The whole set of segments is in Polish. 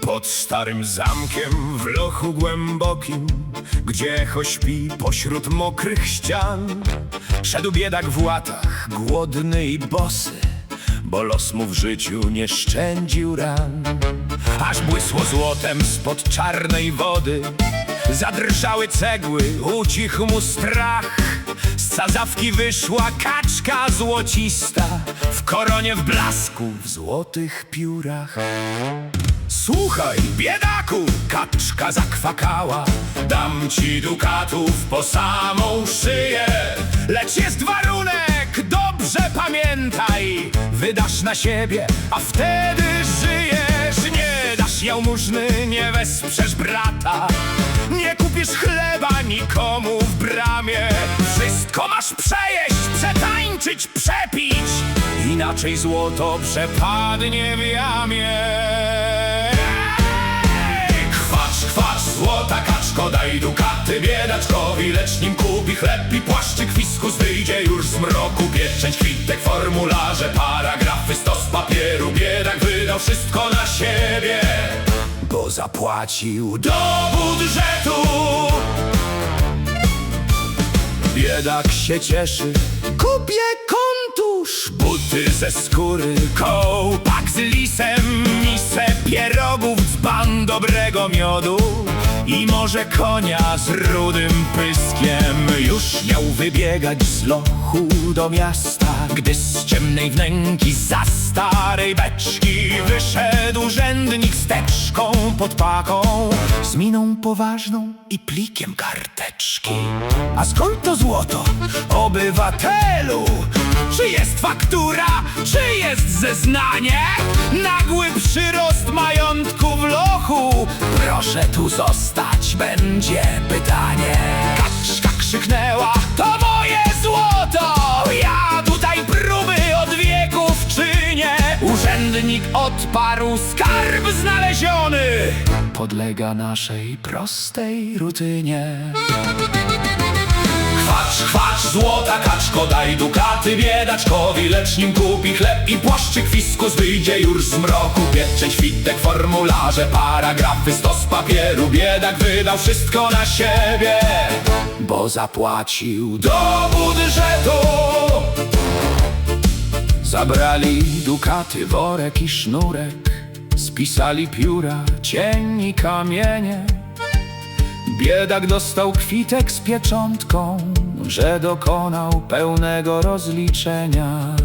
Pod starym zamkiem w lochu głębokim, gdzie echo śpi pośród mokrych ścian, szedł biedak w łatach, głodny i bosy, bo los mu w życiu nie szczędził ran. Aż błysło złotem spod czarnej wody, zadrżały cegły, ucichł mu strach. Z sadzawki wyszła kaczka złocista, w koronie w blasku, w złotych piórach. Słuchaj, biedaku, kaczka zakwakała, dam ci dukatów po samą szyję. Lecz jest warunek, dobrze pamiętaj, wydasz na siebie, a wtedy żyjesz. Nie dasz jałmużny, nie wesprzesz brata, nie kupisz chleba nikomu w bramie. Wszystko masz przejeść, przetańczyć, przepić, inaczej złoto przepadnie w jamie. Kwacz, złota kaczko, daj dukaty biedaczkowi, lecz nim kupi chleb i płaszczyk, fiskus wyjdzie już z mroku. Pieczęć, kwitek, formularze, paragrafy, stos papieru. Biedak wydał wszystko na siebie, bo zapłacił do budżetu. Biedak się cieszy, kupię kontusz, buty ze skóry, kołpak z lisem, misę pierogów, dzban dobrego miodu i może konia z rudym pyskiem. Już miał wybiegać z lochu do miasta, gdy z ciemnej wnęki za starej beczki wyszedł urzędnik z teczką pod paką, z miną poważną i plikiem karteczki. A skąd to złoto, obywatelu? Czy jest faktura, czy jest zeznanie? Nagły przyrost majątku w lochu, proszę tu zostać, będzie pytanie. Kaczka krzyknęła, to moje złoto, ja tutaj próby od wieków czynię. Urzędnik odparł, skarb znaleziony podlega naszej prostej rutynie. Kwacz, złota kaczko, daj dukaty biedaczkowi, lecz nim kupi chleb i płaszczyk, fiskus wyjdzie już z mroku. Pieczęć, kwitek, formularze, paragrafy, stos papieru. Biedak wydał wszystko na siebie, bo zapłacił do budżetu. Zabrali dukaty, worek i sznurek, spisali pióra, cień i kamienie. Biedak dostał kwitek z pieczątką, że dokonał pełnego rozliczenia.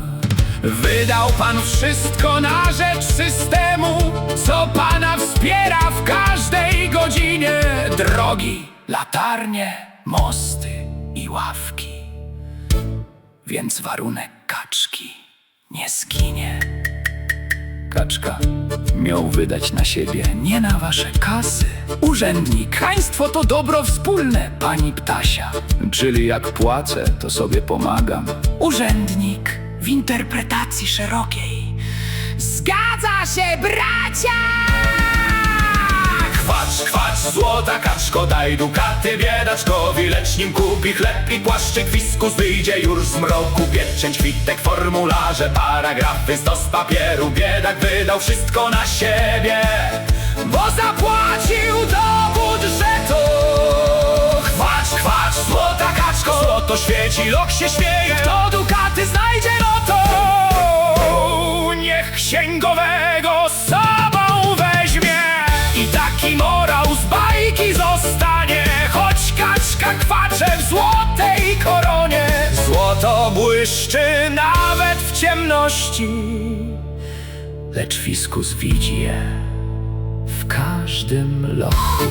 Wydał pan wszystko na rzecz systemu, co pana wspiera w każdej godzinie. Drogi, latarnie, mosty i ławki, więc warunek kaczki nie zginie. Kaczka miał wydać na siebie, nie na wasze kasy. Urzędnik, państwo to dobro wspólne, pani ptasia, czyli jak płacę, to sobie pomagam. Urzędnik w interpretacji szerokiej, zgadza się, bracia! Kwacz, złota kaczko, daj dukaty biedaczkowi, lecz nim kupi chleb i płaszczyk, fiskus wyjdzie już z mroku. Pieczęć, kwitek, formularze, paragrafy, stos papieru. Biedak wydał wszystko na siebie, bo zapłacił do budżetu. Kwacz, złota kaczko, złoto świeci, loch się śmieje. Kto dukaty znajdzie, no to niech księgowego z sobą weźmie. I taki morał z bajki zostanie, choć kaczka kwacze w złotej koronie. Złoto błyszczy nawet w ciemności, lecz fiskus widzi je w każdym lochu.